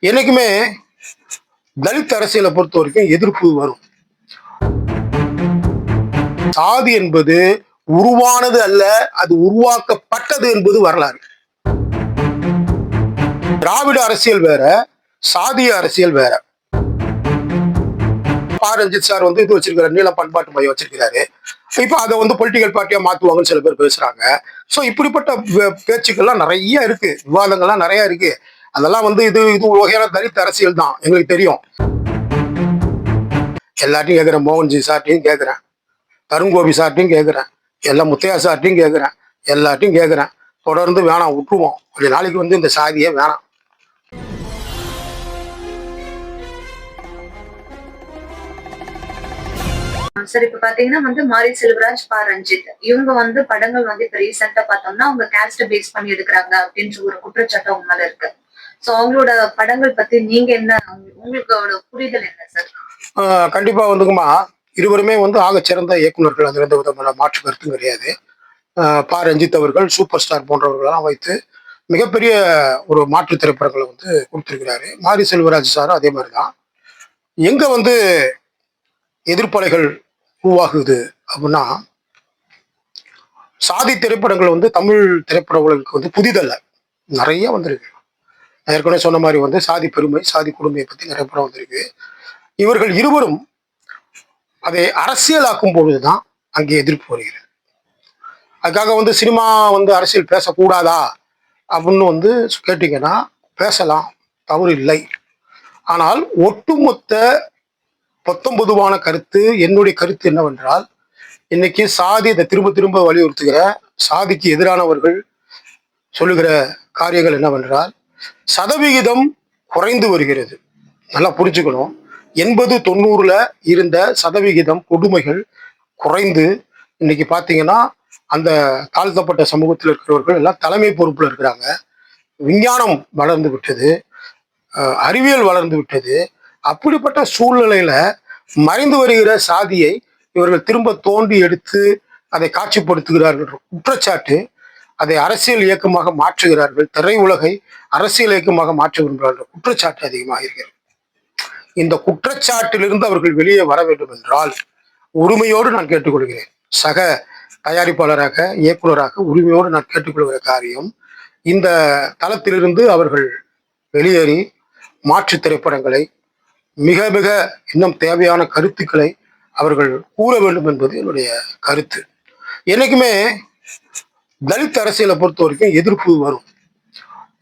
என்னைக்குமே தலித் அரசியலை பொறுத்த வரைக்கும் எதிர்ப்பு வரும். சாதி என்பது உருவானது அல்ல, அது உருவாக்கப்பட்டது என்பது வரலாறு. திராவிட அரசியல் வேற, சாதிய அரசியல் வேற. ரஞ்சித் சார் வந்து இது வச்சிருக்காரு, நீள பண்பாட்டு மையம் வச்சிருக்கிறாரு. இப்ப அதை வந்து பொலிட்டிக்கல் பார்ட்டியா மாத்துவாங்கன்னு சில பேர் பேசுறாங்க. சோ இப்படிப்பட்ட பேச்சுக்கள்லாம் நிறைய இருக்கு, விவாதங்கள்லாம் நிறைய இருக்கு. அதெல்லாம் வந்து இது இது வகையான தலித் அரசியல் தான், எங்களுக்கு தெரியும். எல்லாத்தையும் கேட்கிறேன், மோகன்ஜி சார்ட்டையும் கேட்கிறேன், தருண் கோபி சார்ட்டையும் கேட்கிறேன், எல்லாம் முத்தையா சார்ட்டையும் கேட்கிறேன், எல்லாத்தையும் கேட்கிறேன். தொடர்ந்து வேணாம், விட்டுருவோம். கொஞ்ச நாளைக்கு வந்து இந்த சாதியே வேணாம். சார், இப்ப பாத்தீங்கன்னா வந்து மாரி செல்வராஜ், பா ரஞ்சித் இவங்க வந்து படங்கள் வந்து இப்ப ரீசெண்டா பார்த்தோம்னா அவங்க கேஸ்ட பேஸ் பண்ணி எடுக்கிறாங்க அப்படின்ற ஒரு குற்றச்சாட்டு அவங்க மேல இருக்கு. சோ அவங்களோட படங்கள் பத்தி நீங்க என்ன, உங்களோட புரிதல் என்ன சார்? கண்டிப்பா வந்துக்குமா, இருவருமே வந்து ஆக சிறந்த இயக்குநர்கள், அது எந்த விதமான மாற்று கருத்தும் கிடையாது. பா ரஞ்சித் அவர்கள் சூப்பர் ஸ்டார் போன்றவர்களெல்லாம் வைத்து மிகப்பெரிய ஒரு மாற்று திரைப்படங்களை வந்து கொடுத்திருக்கிறாரு. மாரி செல்வராஜ் சாரும் அதே மாதிரிதான். எங்க வந்து எதிர்ப்பலைகள் உருவாகுது அப்படின்னா, சாதி திரைப்படங்கள் வந்து தமிழ் திரைப்பட உலகுக்கு வந்து புதிதல்ல, நிறைய வந்திருக்கு. ஏற்கனவே சொன்ன மாதிரி வந்து சாதி பெருமை, சாதி கொடுமையை பத்தி நிறைய படம் வந்திருக்கு. இவர்கள் இருவரும் அதை அரசியலாக்கும் பொழுதுதான் அங்கே எதிர்ப்பு வருகிறது. அதுக்காக வந்து சினிமா வந்து அரசியல் பேசக்கூடாதா அப்படின்னு வந்து கேட்டீங்கன்னா பேசலாம், தவறு இல்லை. ஆனால் ஒட்டுமொத்த பொதுவான கருத்து, என்னுடைய கருத்து என்னவென்றால், இன்னைக்கு சாதி இதை திரும்ப திரும்ப வலியுறுத்துகிற சாதிக்கு எதிரானவர்கள் சொல்லுகிற காரியங்கள் என்னவென்றால், சதவிகிதம் குறைந்து வருகிறது. நல்லா புரிஞ்சுக்கணும். 80-90 இருந்த சதவிகிதம் கொடுமைகள் குறைந்து இன்னைக்கு பார்த்தீங்கன்னா அந்த தாழ்த்தப்பட்ட சமூகத்தில் இருக்கிறவர்கள் எல்லாம் தலைமை பொறுப்புல இருக்கிறாங்க. விஞ்ஞானம் வளர்ந்து விட்டது, அறிவியல் வளர்ந்து விட்டது. அப்படிப்பட்ட சூழ்நிலையில மறைந்து வருகிற சாதியை இவர்கள் திரும்ப தோண்டி எடுத்து அதை காட்சிப்படுத்துகிறார்கள் குற்றச்சாட்டு. அதை அரசியல் இயக்கமாக மாற்றுகிறார்கள், திரையுலகை அரசியல் இயக்கமாக மாற்ற விரும்புகிறார்கள், குற்றச்சாட்டு அதிகமாக இருக்கிறது. இந்த குற்றச்சாட்டிலிருந்து அவர்கள் வெளியே வர வேண்டும் என்றால் உரிமையோடு நான் கேட்டுக்கொள்கிறேன். சக தயாரிப்பாளராக, இயக்குநராக உரிமையோடு நான் கேட்டுக்கொள்கிற காரியம், இந்த தளத்திலிருந்து அவர்கள் வெளியேறி மாற்று திரைப்படங்களை, மிக மிக இன்னும் தேவையான கருத்துக்களை அவர்கள் கூற வேண்டும் என்பது என்னுடைய கருத்து. என்னைக்குமே தலித் அரசியலை பொறுத்த வரைக்கும் எதிர்ப்பு வரும்.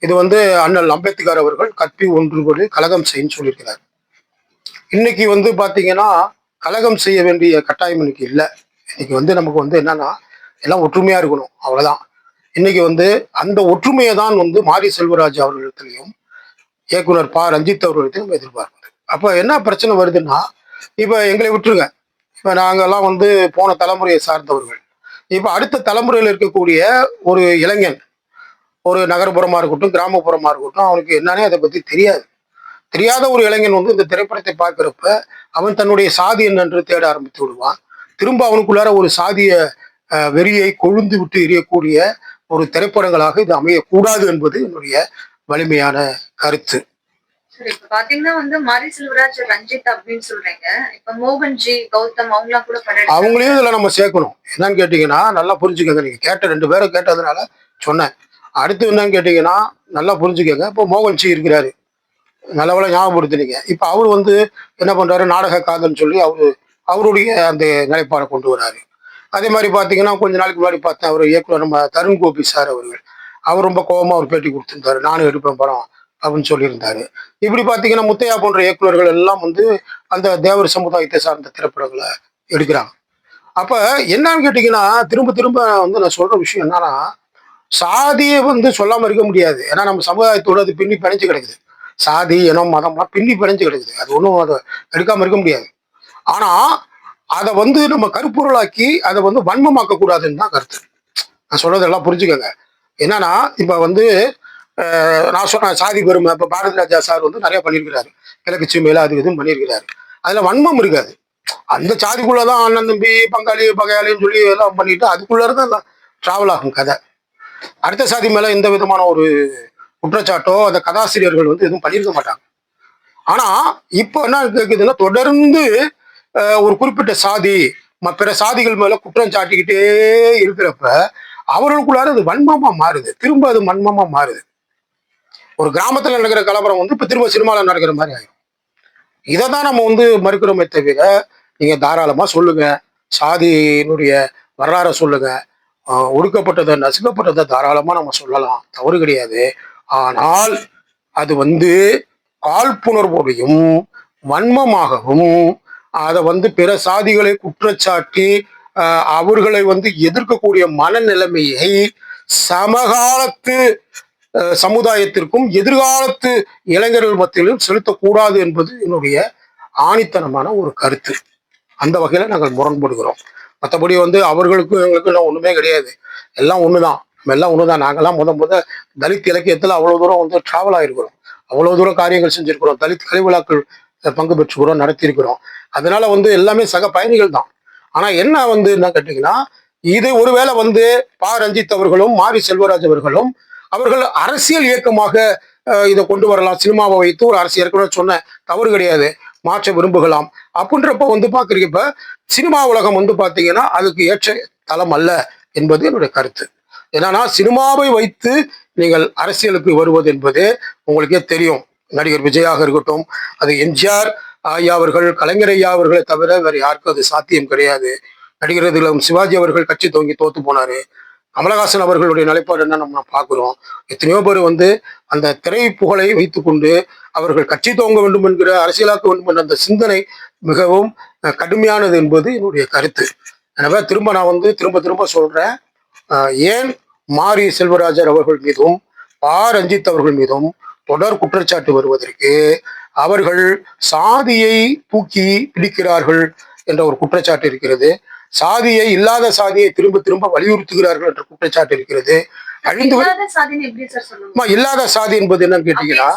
இது வந்து அண்ணல் அம்பேத்கர் அவர்கள் கற்பி ஒன்றுபடி கலகம் செய்யன்னு சொல்லியிருக்கிறார். இன்னைக்கு வந்து பாத்தீங்கன்னா கலகம் செய்ய வேண்டிய கட்டாயம் இன்னைக்கு இல்லை. இன்னைக்கு வந்து நமக்கு வந்து என்னன்னா எல்லாம் ஒற்றுமையா இருக்கணும், அவ்வளவுதான். இன்னைக்கு வந்து அந்த ஒற்றுமையை தான் வந்து மாரி செல்வராஜ் அவர்களிடத்திலையும் இயக்குனர் பா ரஞ்சித் அவர்களிடத்தையும் எதிர்பார்க்குது. அப்ப என்ன பிரச்சனை வருதுன்னா, இப்ப எங்களை விட்டுருங்க, இப்ப நாங்கெல்லாம் வந்து போன தலைமுறையை சார்ந்தவர்கள். இப்ப அடுத்த தலைமுறையில் இருக்கக்கூடிய ஒரு இளைஞன், ஒரு நகர்ப்புறமா இருக்கட்டும், கிராமப்புறமா இருக்கட்டும், அவனுக்கு என்னன்னே அதை பத்தி தெரியாது. தெரியாத ஒரு இளைஞன் வந்து இந்த திரைப்படத்தை பார்க்கிறப்ப அவன் தன்னுடைய சாதி என்னென்று தேட ஆரம்பித்து விடுவான். திரும்ப அவனுக்குள்ளார ஒரு சாதிய வெறியை கொழுந்து விட்டு எரியக்கூடிய ஒரு திரைப்படங்களாக இது அமையக்கூடாது என்பது என்னுடைய வலிமையான கருத்து. இப்ப பாத்தீங்கன்னா வந்து மாரி செல்வராஜ், ரஞ்சித் அப்படின்னு சொல்றீங்க. இப்ப மோகன்ஜி, கௌதம் அவங்களாம் கூட அவங்களையும் இதுல நம்ம சேர்க்கணும். என்னன்னு கேட்டீங்கன்னா நல்லா புரிஞ்சுக்கங்க. நீங்க கேட்ட 2 பேரை கேட்டதுனால சொன்னேன். அடுத்து என்னன்னு கேட்டீங்கன்னா நல்லா புரிஞ்சுக்கங்க. இப்போ மோகன்ஜி இருக்கிறாரு, நல்லவளை ஞாபகப்படுத்தினீங்க. இப்ப அவர் வந்து என்ன பண்றாரு, நாடக காதல்னு சொல்லி அவருடைய அந்த நிலைப்பாடை கொண்டு வராரு. அதே மாதிரி பாத்தீங்கன்னா கொஞ்ச நாளைக்கு முன்னாடி பார்த்தேன், அவர் இயக்குனர் நம்ம தருண் கோபி சார் அவர்கள், அவர் ரொம்ப கோபமா ஒரு பேட்டி கொடுத்திருந்தாரு, நானும் எடுப்பேன் படம் அப்படின்னு சொல்லியிருந்தாரு. இப்படி பாத்தீங்கன்னா முத்தையா போன்ற இயக்குநர்கள் எல்லாம் வந்து அந்த தேவர் சமுதாயத்தை சார்ந்த திரைப்படங்களை எடுக்கிறாங்க. அப்ப என்னன்னு கேட்டீங்கன்னா திரும்ப திரும்ப வந்து நான் சொல்ற விஷயம் என்னன்னா, சாதியை வந்து சொல்லாம இருக்க முடியாது. ஏன்னா நம்ம சமுதாயத்தோடு அது பின்னி பிணைஞ்சு கிடக்குது. சாதி, இனம், மதம்லாம் பின்னி பிணைஞ்சு கிடக்குது. அது ஒன்றும் அதை எடுக்காம இருக்க முடியாது. ஆனா அதை வந்து நம்ம கருப்பொருளாக்கி அதை வந்து வன்மமாக்க கூடாதுன்னு தான் கருத்து. நான் சொல்றதெல்லாம் புரிஞ்சுக்கோங்க. என்னன்னா இப்ப வந்து நான் சொன்ன சாதி பெருமை, இப்ப பாரதி ராஜா சார் வந்து நிறைய பண்ணியிருக்கிறாரு, கிழக்கு சீமையில அது இதுவும் பண்ணியிருக்கிறாரு. அதுல வன்மம் இருக்காது. அந்த சாதிக்குள்ளதான் அண்ணன் தம்பி பங்காளி பகையாளின்னு சொல்லி எல்லாம் பண்ணிட்டு அதுக்குள்ளதான் டிராவல் ஆகும் கதை. அடுத்த சாதி மேல எந்த விதமான ஒரு குற்றச்சாட்டோ அந்த கதாசிரியர்கள் வந்து எதுவும் பண்ணியிருக்க மாட்டாங்க. ஆனா இப்ப என்ன கேக்குதுன்னா தொடர்ந்து ஒரு குறிப்பிட்ட சாதி பிற சாதிகள் மேல குற்றம் சாட்டிக்கிட்டே இருக்கிறப்ப அவர்களுக்குள்ளார அது வன்மமா மாறுது, திரும்ப அது வன்மமா மாறுது. ஒரு கிராமத்துல நடக்கிற கலவரம் வந்து இப்ப திரும்ப சினிமால நடக்கிற மாதிரி ஆகும். இதை தான் நம்ம வந்து மறுக்கிறோமே தவிர, நீங்க தாராளமா சொல்லுங்க, சாதியினுடைய வரலாறை சொல்லுங்க, ஒடுக்கப்பட்டதை நசுக்கப்பட்டதை தாராளமா நம்ம சொல்லலாம், தவறு கிடையாது. ஆனால் அது வந்து காழ்ப்புணர்வோடையும் வன்மமாகவும் அதை வந்து பிற சாதிகளை குற்றச்சாட்டி அவர்களை வந்து எதிர்க்கக்கூடிய மனநிலைமையை சமகாலத்து சமுதாயத்திற்கும் எதிர்காலத்து இளைஞர்கள் மத்தியிலும் செலுத்தக்கூடாது என்பது என்னுடைய ஆணித்தனமான ஒரு கருத்து. அந்த வகையில நாங்கள் முரண்படுகிறோம். மற்றபடி வந்து அவர்களுக்கும் எங்களுக்கும் எல்லாம் ஒண்ணுமே கிடையாது, எல்லாம் ஒண்ணுதான், நம்ம எல்லாம் ஒண்ணுதான். நாங்கெல்லாம் முத தலித் இலக்கியத்துல அவ்வளவு தூரம் வந்து டிராவல் ஆயிருக்கிறோம், அவ்வளவு தூரம் காரியங்கள் செஞ்சிருக்கிறோம், தலித் கலை விழாக்கள் பங்கு பெற்றுக்கிறோம், நடத்தியிருக்கிறோம். அதனால வந்து எல்லாமே சக பயணிகள் தான். ஆனா என்ன வந்து என்ன கேட்டீங்கன்னா, இது ஒருவேளை வந்து பா ரஞ்சித் அவர்களும் மாரி செல்வராஜ் அவர்களும் அவர்கள் அரசியல் இயக்கமாக இதை கொண்டு வரலாம், சினிமாவை வைத்து ஒரு அரசியல் ஏற்கனவே சொன்ன தவறு கிடையாது, மாற்ற விரும்புகலாம். அப்படின்றப்ப வந்து பாக்குறீங்க சினிமா உலகம் வந்து பாத்தீங்கன்னா அதுக்கு ஏற்ற தளம் அல்ல என்பது என்னுடைய கருத்து. என்னன்னா சினிமாவை வைத்து நீங்கள் அரசியலுக்கு வருவது என்பது உங்களுக்கே தெரியும். நடிகர் விஜயாக இருக்கட்டும், அது எம்ஜிஆர் ஐயா அவர்கள், கலைஞர் ஐயா அவர்களை தவிர வேற யாருக்கும் அது சாத்தியம் கிடையாது. நடிகர் சிவாஜி அவர்கள் கட்சி துவங்கி தோத்து போனாரு. கமலஹாசன் அவர்களுடைய நிலைப்பாடு என்ன நம்ம பார்க்கிறோம். எத்தனையோ பேர் வந்து அந்த திரை புகழை வைத்துக்கொண்டு அவர்கள் கட்சி துவங்க வேண்டும் என்கிற, அரசியலாக்க வேண்டும் என்ற அந்த சிந்தனை மிகவும் கடுமையானது என்பது என்னுடைய கருத்து. எனவே நான் வந்து திரும்ப திரும்ப சொல்றேன், ஏன் மாரி செல்வராஜர் அவர்கள் மீதும் பா ரஞ்சித் அவர்கள் மீதும் தொடர் குற்றச்சாட்டு வருவதற்கு அவர்கள் சாதியை தூக்கி பிடிக்கிறார்கள் என்ற ஒரு குற்றச்சாட்டு இருக்கிறது. சாதியை இல்லாத சாதியை திரும்ப திரும்ப வலியுறுத்துகிறார்கள் என்ற குற்றச்சாட்டு இருக்கிறது. இல்லாத சாதி என்பது என்னன்னு கேட்டீங்கன்னா,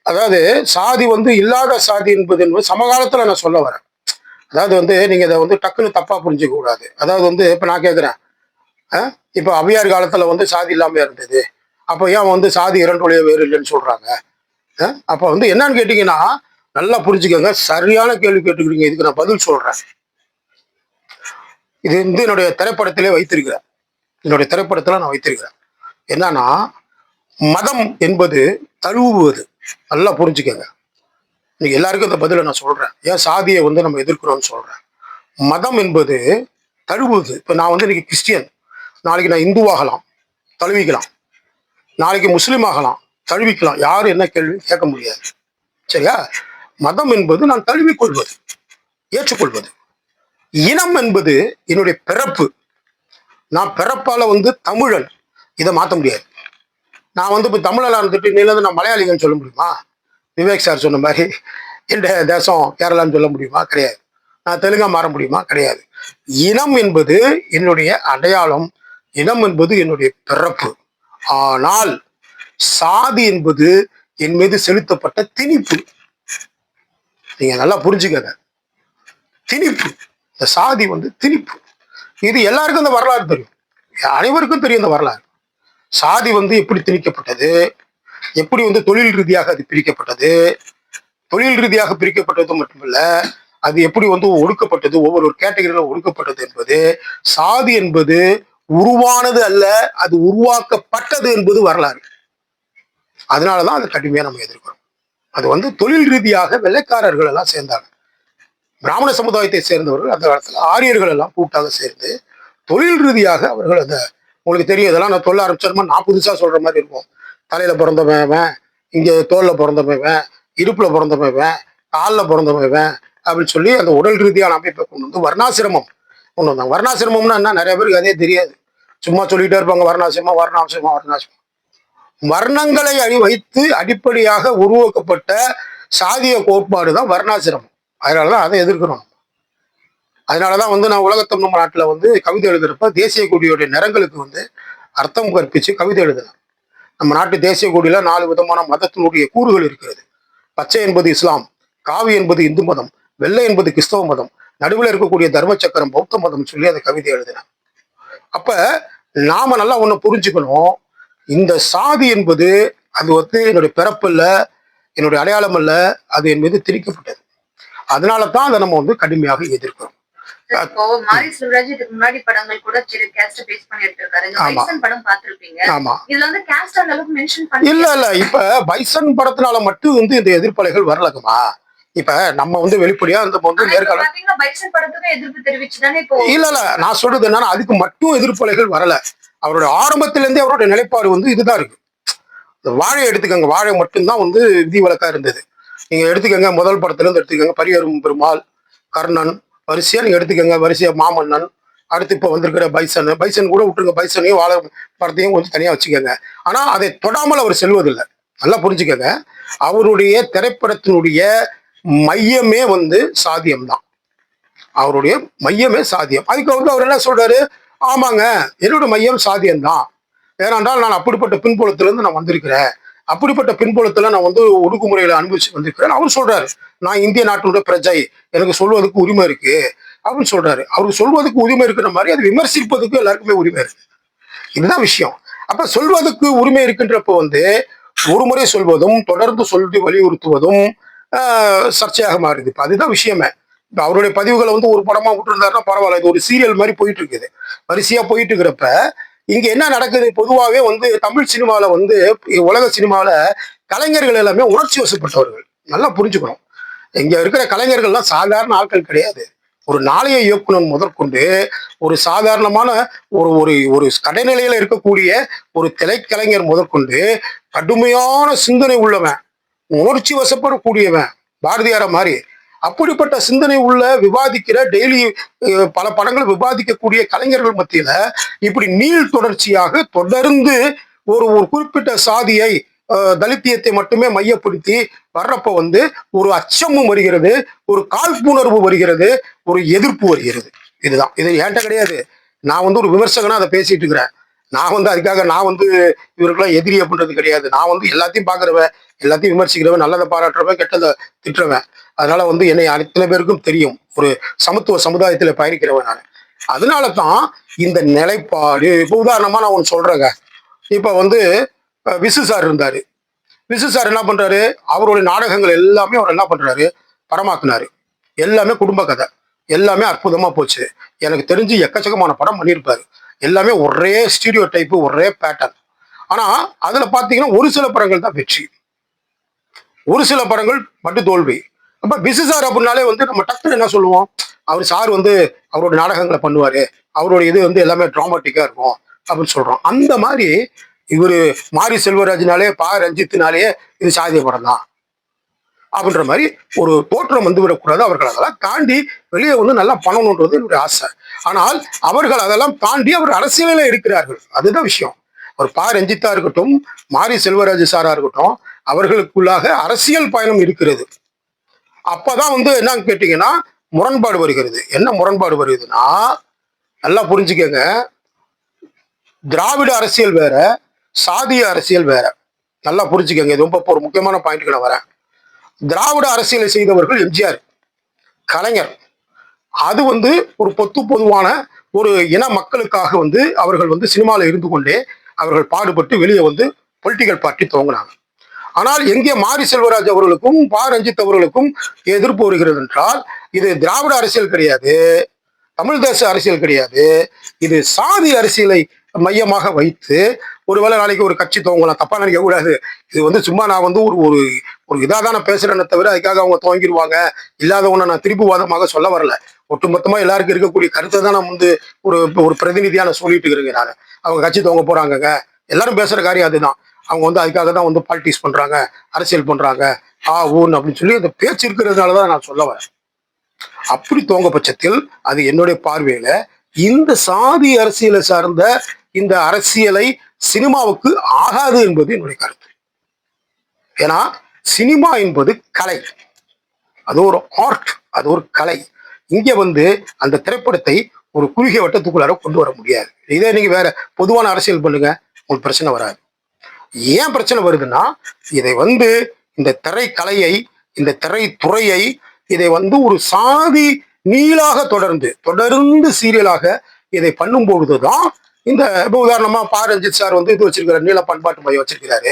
அதாவது சாதி வந்து இல்லாத சாதி என்பது சமகாலத்துல நான் சொல்ல வரேன். அதாவது வந்து நீங்க இதை வந்து டக்குன்னு தப்பா புரிஞ்சுக்க கூடாது. அதாவது வந்து இப்ப நான் கேட்கிறேன், இப்ப அவ்வையார் காலத்துல வந்து சாதி இல்லாம இருந்தது, அப்ப ஏன் வந்து சாதி இரண்டு ஒழிய வேறு இல்லைன்னு சொல்றாங்க? அப்ப வந்து என்னன்னு கேட்டீங்கன்னா, நல்லா புரிஞ்சுக்கோங்க, சரியான கேள்வி கேட்டுக்கிறீங்க, இதுக்கு நான் பதில் சொல்றேன். இது வந்து என்னுடைய திரைப்படத்திலே வைத்திருக்கிறேன், என்னுடைய திரைப்படத்துல நான் வைத்திருக்கிறேன். என்னன்னா, மதம் என்பது தழுவுவது. நல்லா புரிஞ்சுக்கோங்க, இன்னைக்கு எல்லாருக்கும் இந்த பதிலை நான் சொல்றேன், ஏன் சாதியை வந்து நம்ம எதிர்க்கிறோம்னு சொல்றேன். மதம் என்பது தழுவுவது. இப்ப நான் வந்து இன்னைக்கு கிறிஸ்டியன், நாளைக்கு நான் இந்துவாகலாம், தழுவிக்கலாம். நாளைக்கு முஸ்லீம் ஆகலாம், தழுவிக்கலாம். யாரும் என்ன கேள்வி கேட்க முடியாது, சரியா? மதம் என்பது நான் தழுவிக்கொள்வது, ஏற்றுக்கொள்வது. இனம் என்பது என்னுடைய பிறப்பு. நான் பிறப்பால வந்து தமிழன், இதை மாற்ற முடியாது. நான் வந்து இப்போ தமிழெல்லாம் இருந்துட்டு நீல நான் மலையாளிகன்னு சொல்ல முடியுமா? விவேக் சார் சொன்ன மாதிரி என் தேசம் கேரளான்னு சொல்ல முடியுமா? கிடையாது. நான் தெலுங்கா மாற முடியுமா? கிடையாது. இனம் என்பது என்னுடைய அடையாளம், இனம் என்பது என்னுடைய பிறப்பு. ஆனால் சாதி என்பது என் மீது செலுத்தப்பட்ட திணிப்பு. நீங்க நல்லா புரிஞ்சுக்கங்க, திணிப்பு. இந்த சாதி வந்து திணிப்பு. இது எல்லாருக்கும் இந்த வரலாறு தெரியும், அனைவருக்கும் தெரியும் இந்த வரலாறு. சாதி வந்து எப்படி திணிக்கப்பட்டது, எப்படி வந்து தொழில் ரீதியாக அது பிரிக்கப்பட்டது, தொழில் ரீதியாக பிரிக்கப்பட்டது மட்டுமல்ல, அது எப்படி வந்து ஒடுக்கப்பட்டது, ஒவ்வொரு கேட்டகரியில ஒடுக்கப்பட்டது என்பது. சாதி என்பது உருவானது அல்ல, அது உருவாக்கப்பட்டது என்பது வரலாறு. அதனாலதான் அது கடுமையா நம்ம எதிர்க்கிறோம். அது வந்து தொழில் ரீதியாக வெள்ளைக்காரர்கள் எல்லாம் சேர்ந்தாங்க, பிராமண சமுதாயத்தை சேர்ந்தவர்கள் அந்த காலத்துல ஆரியர்கள் எல்லாம் கூட்டாக சேர்ந்து தொழில் ரீதியாக அவர்கள் அந்த, உங்களுக்கு தெரியும் இதெல்லாம் நான் சொல்ல ஆரம்பிச்சோம்னா நான் புதுசா சொல்ற மாதிரி இருக்கும். தலையில பிறந்தவன், இங்க தோல்ல பிறந்தவன், இடுப்புல பிறந்தவன், காலில் பிறந்தவன் அப்படின்னு சொல்லி அந்த உடல் ரீதியான அமைப்பை கொண்டு வந்து வர்ணாசிரமம் கொண்டு வந்தாங்க. வர்ணாசிரமம்னா என்ன, நிறைய பேருக்கு அதே தெரியாது, சும்மா சொல்லிட்டே இருப்பாங்க வர்ணாசிரமம் வர்ணாசிரமம் வர்ணாசிரமம். வர்ணங்களை வைத்து அடிப்படையாக உருவாக்கப்பட்ட சாதிய கோட்பாடு தான் வர்ணாசிரமம். அதனாலதான் அதை எதிர்க்கிறோம். அதனாலதான் வந்து நான் உலகத்தமிழ் நம்ம நாட்டுல வந்து கவிதை எழுதுறப்ப தேசிய கொடியோடைய நிறங்களுக்கு வந்து அர்த்தம் கற்பிச்சு கவிதை எழுதுறேன். நம்ம நாட்டு தேசிய கொடியில 4 விதமான மதத்தினுடைய கூறுகள் இருக்கிறது. பச்சை என்பது இஸ்லாம், காவி என்பது இந்து மதம், வெள்ளை என்பது கிறிஸ்தவ மதம், நடுவில் இருக்கக்கூடிய தர்ம சக்கரம் பௌத்த மதம் சொல்லி அந்த கவிதை எழுதுறேன். அப்ப நாம நல்லா ஒண்ணு புரிஞ்சுக்கணும், இந்த சாதி என்பது அது வந்து என்னுடைய பிறப்பு இல்ல, என்னுடைய அடையாளம் அல்ல, அது என் மீது திணிக்கப்பட்டது. அதனால தான் அதை நம்ம வந்து கடுமையாக எதிர்க்கிறோம். இப்போ மாரி செல்வராஜ் இதுக்கு முன்னாடி படங்கள் கூட சரி கேஸ்ட் பேஸ் பண்ணி எடுத்திருக்காரு. இந்த ஆமா. பைசன் படம் பார்த்திருப்பீங்க. ஆமா. இதுல வந்து கேஸ்ட் அந்த அளவுக்கு மென்ஷன் பண்ணி இல்ல இப்ப பைசன் படத்தினால மட்டும் வந்து இந்த எதிர்ப்பலைகள் வரலக்குமா. இப்ப நம்ம வந்து வெளிப்படையா இந்த வந்து நேர்காணல் பாத்தீங்கன்னா பைசன் படத்துக்கு எதிர்ப்பு தெரிவிச்சுதானே இப்போ இல்ல நான் சொல்றது என்னன்னா அதுக்கு மட்டும் எதிர்ப்பலைகள் வரல. அவருடைய ஆரம்பத்திலிருந்தே அவருடைய நிலைப்பாடு வந்து இதுதான் இருக்கு. இந்த வாழை எடுத்துக்கங்க, வாழை மட்டும்தான் வந்து விதிவிலக்கா இருந்தது. நீங்க எடுத்துக்கங்க, முதல் படத்துல இருந்து எடுத்துக்கங்க, பரியரும் பெருமாள், கர்ணன், வரிசையா நீங்க எடுத்துக்கங்க, வரிசையா மாமன்னன், அடுத்து இப்ப வந்திருக்கிற பைசன் கூட விட்டுருங்க, பைசனையும் வாழை படத்தையும் கொஞ்சம் தனியா வச்சுக்கோங்க. ஆனா அதை தொடாமல் அவர் செல்வதில்லை. நல்லா புரிஞ்சுக்கங்க, அவருடைய திரைப்படத்தினுடைய மையமே வந்து சாதியம்தான். அவருடைய மையமே சாதியம். அதுக்கு வந்து அவர் என்ன சொல்றாரு, ஆமாங்க என்னோட மையம் சாதியம்தான், ஏனென்றால் நான் அப்படிப்பட்ட பின்புலத்திலிருந்து நான் வந்திருக்கிறேன், அப்படிப்பட்ட பின்புலத்துல நான் வந்து ஒடுக்குமுறையில அனுபவிச்சு வந்திருக்கிறேன் அவர் சொல்றாரு. நான் இந்திய நாட்டினுடைய பிரஜை, எனக்கு சொல்வதற்கு உரிமை இருக்கு அப்படின்னு சொல்றாரு. அவருக்கு சொல்வதற்கு உரிமை இருக்கிற மாதிரி அது விமர்சிப்பதுக்கு எல்லாருக்குமே உரிமை இருக்கு. இதுதான் விஷயம். அப்ப சொல்வதற்கு உரிமை இருக்கின்றப்ப வந்து ஒரு முறை சொல்வதும் தொடர்ந்து சொல்லி வலியுறுத்துவதும் சர்ச்சையாக மாறுது. இப்ப அதுதான் விஷயமே. இப்ப அவருடைய பதிவுகளை வந்து ஒரு படமா விட்டுருந்தாருன்னா பரவாயில்ல, இது ஒரு சீரியல் மாதிரி போயிட்டு இருக்குது, வரிசையா போயிட்டு இருக்கிறப்ப இங்க என்ன நடக்குது, பொதுவாகவே வந்து தமிழ் சினிமாவில வந்து உலக சினிமாவில கலைஞர்கள் எல்லாமே உணர்ச்சி வசப்பட்டவர்கள். நல்லா புரிஞ்சுக்கணும். இங்க இருக்கிற கலைஞர்கள்லாம் சாதாரண ஆட்கள் கிடையாது. ஒரு நாளைய இயக்குனர் முதற்கொண்டு ஒரு சாதாரணமான ஒரு ஒரு ஒரு கடைநிலையில இருக்கக்கூடிய ஒரு திரைக்கலைஞர் முதற்கொண்டு கடுமையான சிந்தனை உள்ளவன், உணர்ச்சி வசப்படக்கூடியவன், பாரதியார மாதிரி அப்படிப்பட்ட சிந்தனை உள்ள விவாதிக்கிற டெய்லி பல படங்கள் விவாதிக்கக்கூடிய கலைஞர்கள் மத்தியில இப்படி நீள் தொடர்ச்சியாக தொடர்ந்து ஒரு ஒரு குறிப்பிட்ட சாதியை தலித்தியத்தை மட்டுமே மையப்படுத்தி வர்றப்ப வந்து ஒரு அச்சமும் வருகிறது, ஒரு காழ்ப்புணர்வு வருகிறது, ஒரு எதிர்ப்பு வருகிறது. இதுதான், இது ஏன்ட்ட கிடையாது. நான் வந்து ஒரு விமர்சகனா அதை பேசிட்டு இருக்கிறேன். நான் வந்து அதுக்காக நான் வந்து இவருக்கெல்லாம் எதிரி அப்படின்றது கிடையாது. நான் வந்து எல்லாத்தையும் பாக்குறவன், எல்லாத்தையும் விமர்சிக்கிறவன், நல்லதை பாராட்டுறவன், கெட்டதை திட்டுறவன். அதனால வந்து என்னை அத்தனை பேருக்கும் தெரியும், ஒரு சமத்துவ சமுதாயத்துல பயணிக்கிறவன் நான். அதனால தான் இந்த நிலைப்பாடு. இப்ப உதாரணமா நான் ஒன்று சொல்றேங்க. இப்ப வந்து விசு சார் இருந்தாரு. விசு சார் என்ன பண்றாரு, அவருடைய நாடகங்கள் எல்லாமே அவர் என்ன பண்றாரு, படமாக்குனாரு. எல்லாமே குடும்ப கதை, எல்லாமே அற்புதமா போச்சு. எனக்கு தெரிஞ்சு எக்கச்சக்கமான படம் பண்ணியிருப்பாரு. எல்லாமே ஒரே ஸ்டீரியோ டைப்பு, ஒரே பேட்டர்ன். ஆனா அதுல பாத்தீங்கன்னா ஒரு சில படங்கள் தான் வெற்றி, ஒரு சில படங்கள் மட்டும் தோல்வி. அப்ப விசு சார் அப்படின்னாலே வந்து நம்ம டக்குன்னு என்ன சொல்லுவோம், அவர் சார் வந்து அவரோட நாடகங்களை பண்ணுவாரு, அவரோட இது வந்து எல்லாமே டிராமாட்டிக்கா இருக்கும் அப்படின்னு சொல்றோம். அந்த மாதிரி இவரு மாரி செல்வராஜ்னாலே ரஞ்சித்னாலே இது சாதிய படம் தான் அப்படின்ற மாதிரி ஒரு தோற்றம் வந்து விடக்கூடாது. அவர்கள் அதெல்லாம் தாண்டி வெளியே வந்து நல்லா பண்ணணுன்றது என்னுடைய ஆசை. ஆனால் அவர்கள் அதெல்லாம் தாண்டி அவர் அரசியலில் இருக்கிறார்கள். அதுதான் விஷயம். ஒரு ரஞ்சித்தா இருக்கட்டும், மாரி செல்வராஜ் சாரா இருக்கட்டும், அவர்களுக்குள்ளாக அரசியல் பயணம் இருக்கிறது. அப்பதான் வந்து என்னன்னு கேட்டீங்கன்னா முரண்பாடு வருகிறது. என்ன முரண்பாடு வருதுன்னா, நல்லா புரிஞ்சுக்கங்க, திராவிட அரசியல் வேற, சாதிய அரசியல் வேற. நல்லா புரிஞ்சுக்கங்க, இது ரொம்ப ஒரு முக்கியமான பாயிண்ட்க்கு நான் வரேன். திராவிட அரசியலை செய்தவர்கள் எம்ஜிஆர், கலைஞர். அது வந்து ஒரு பொதுவான ஒரு இன மக்களுக்காக வந்து அவர்கள் வந்து சினிமாவில் இருந்து கொண்டே அவர்கள் பாடுபட்டு வெளியே வந்து பொலிட்டிக்கல் பார்ட்டி துவங்கினாங்க. ஆனால் எங்கே மாரி செல்வராஜ் அவர்களுக்கும் ரஞ்சித் அவர்களுக்கும் எதிர்ப்பு வருகிறது என்றால், இது திராவிட அரசியல் கிடையாது, தமிழ் தேச அரசியல் கிடையாது, இது சாதி அரசியலை மையமாக வைத்து ஒருவேளை நாளைக்கு ஒரு கட்சி துவங்கலாம். தப்பா நினைக்க கூடாது. இது வந்து சும்மா நான் வந்து ஒரு ஒரு ஒரு இதாக தானே பேசுறேன்னு தவிர அதுக்காக அவங்க துவங்கிடுவாங்க இல்லாதவனை நான் திருப்புவாதமாக சொல்ல வரல. ஒட்டுமொத்தமா எல்லாருக்கும் இருக்கக்கூடிய கருத்தை தான் நான் வந்து ஒரு ஒரு பிரதிநிதியா நான் சொல்லிட்டு இருக்கிறேங்க. நான் அவங்க கட்சி துவங்க போறாங்கங்க, எல்லாரும் பேசுற காரியம் அதுதான். அவங்க வந்து அதுக்காக தான் வந்து பாலிடிக்ஸ் பண்றாங்க, அரசியல் பண்றாங்க, ஊன் அப்படின்னு சொல்லி அந்த பேச்சு இருக்கிறதுனாலதான் நான் சொல்ல வரேன். அப்படி துவங்க பட்சத்தில் அது என்னுடைய பார்வையில இந்த சாதி அரசியலை சார்ந்த இந்த அரசியலை சினிமாவுக்கு ஆகாது என்பது என்னுடைய கருத்து. ஏன்னா சினிமா என்பது கலை, அது ஒரு ஆர்ட், அது ஒரு கலை. இங்க வந்து அந்த திரைப்படத்தை ஒரு குறுகிய வட்டத்துக்குள்ளார கொண்டு வர முடியாது. இதே நீங்க வேற பொதுவான அரசியல் பண்ணுங்க, உங்களுக்கு பிரச்சனை வராது. ஏன் பிரச்சனை வருதுன்னா, இதை வந்து இந்த திரைக்கலையை, இந்த திரைத்துறையை இதை வந்து ஒரு சாதி நீளாக தொடர்ந்து சீரியலாக இதை பண்ணும் பொழுதுதான் இந்த உதாரணமா ரஞ்சித் சார் வந்து இது வச்சிருக்கிறாரு, நீள பண்பாட்டு மையம் வச்சிருக்கிறாரு.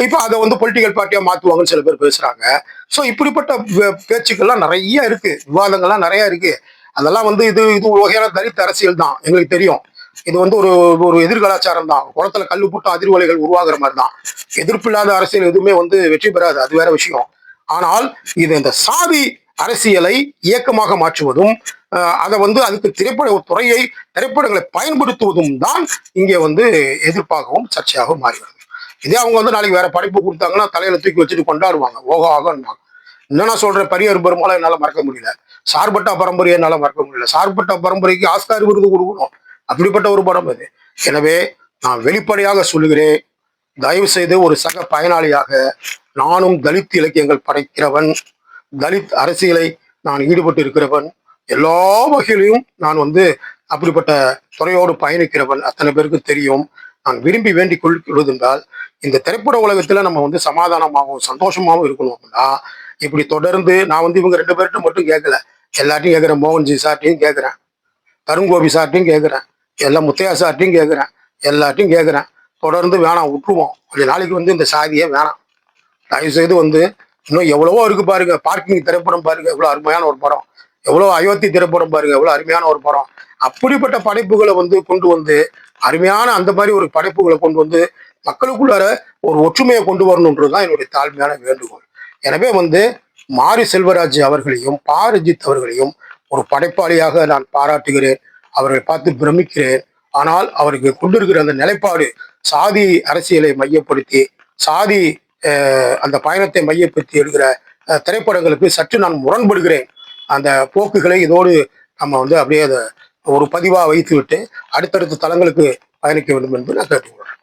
இப்ப அதை வந்து பொலிட்டிக்கல் பார்ட்டியா மாத்துவாங்கன்னு சில பேர் பேசுறாங்க. சோ இப்படிப்பட்ட பேச்சுக்கள்லாம் நிறைய இருக்கு, விவாதங்கள்லாம் நிறைய இருக்கு. அதெல்லாம் வந்து இது இது ஒரு வகையான தலித் அரசியல் தான், எங்களுக்கு தெரியும். இது வந்து ஒரு ஒரு எதிர்கலாச்சாரம் தான். குளத்துல கல்லு போட்டு அதிர்வலைகள் உருவாகுற மாதிரி தான். எதிர்ப்பு இல்லாத அரசியல் எதுவுமே வந்து வெற்றி பெறாது, அது வேற விஷயம். ஆனால் இது இந்த சாதி அரசியலை இயக்கமாக மாற்றுவதும், அதை வந்து அதுக்கு திரைப்பட துறையை, திரைப்படங்களை பயன்படுத்துவதும் தான் இங்கே வந்து எதிர்ப்பாகவும் சர்ச்சையாகவும் மாறுகிறது. இதே அவங்க வந்து நாளைக்கு வேற படைப்பு கொடுத்தாங்கன்னா தலையில தூக்கி வச்சுட்டு கொண்டாடுவாங்க, ஓகோ ஆகன்பாங்க. என்னன்னா சொல்றேன், பெரியார் பெருமாளை என்னால மறக்க முடியல, சார்பட்டா பரம்பரையை என்னால மறக்க முடியல. சார்பட்டா பரம்பரைக்கு ஆஸ்கார் விருது கொடுக்கணும், அப்படிப்பட்ட ஒரு படம் அது. எனவே நான் வெளிப்படையாக சொல்லுகிறேன், தயவு செய்து ஒரு சக பயனாளியாக நானும் தலித் இலக்கியங்கள் படைக்கிறவன், தலித் அரசியலை நான் ஈடுபட்டு இருக்கிறவன், எல்லா வகையிலையும் நான் வந்து அப்படிப்பட்ட துறையோடு பயணிக்கிறவன், அத்தனை பேருக்கு தெரியும். நான் விரும்பி வேண்டிக் கொள்வது என்றால், இந்த திரைப்பட உலகத்துல நம்ம வந்து சமாதானமாகவும் சந்தோஷமாகவும் இருக்கணும் அப்படின்னா, இப்படி தொடர்ந்து நான் வந்து இவங்க 2 பேர்கிட்ட மட்டும் கேட்கல, எல்லாத்தையும் கேட்கிறேன். மோகன்ஜி சார்ட்டையும் கேட்கிறேன், தருண்கோபி சார்ட்டையும் கேட்கிறேன், எல்லாம் முத்தையா சார்ட்டையும் கேட்கிறேன், எல்லாத்தையும் கேட்கிறேன். தொடர்ந்து வேணாம், விட்டுருவோம். கொஞ்ச நாளைக்கு வந்து இந்த சாதியே வேணாம். தயவு செய்து வந்து இன்னும் எவ்வளவோ இருக்கு பாருங்க. பார்க்கிங் திரைப்படம் பாருங்க, எவ்வளவு அருமையான ஒரு படம். எவ்வளவு அயோத்தி திரைப்படம் பாருங்க, எவ்வளவு அருமையான ஒரு படம். அப்படிப்பட்ட படைப்புகளை வந்து கொண்டு வந்து, அருமையான அந்த மாதிரி ஒரு படைப்புகளை கொண்டு வந்து மக்களுக்குள்ளார ஒரு ஒற்றுமையை கொண்டு வரணுன்றதுதான் என்னுடைய தாழ்மையான வேண்டுகோள். எனவே வந்து மாரி செல்வராஜ் அவர்களையும் பாரஜித் அவர்களையும் ஒரு படைப்பாளியாக நான் பாராட்டுகிறேன், அவர்களை பார்த்து பிரமிக்கிறேன். ஆனால் அவருக்கு கொண்டிருக்கிற அந்த நிலைப்பாடு சாதி அரசியலை மையப்படுத்தி, சாதி அந்த பயணத்தை மையப்படுத்தி எடுக்கிற திரைப்படங்களுக்கு சற்று நான் முரண்படுகிறேன். அந்த போக்குகளை இதோடு நம்ம வந்து அப்படியே அதை ஒரு பதிவாக வைத்து விட்டு அடுத்தடுத்த தளங்களுக்கு பயணிக்க வேண்டும் என்று நான் கேட்டுக்கொள்கிறேன்.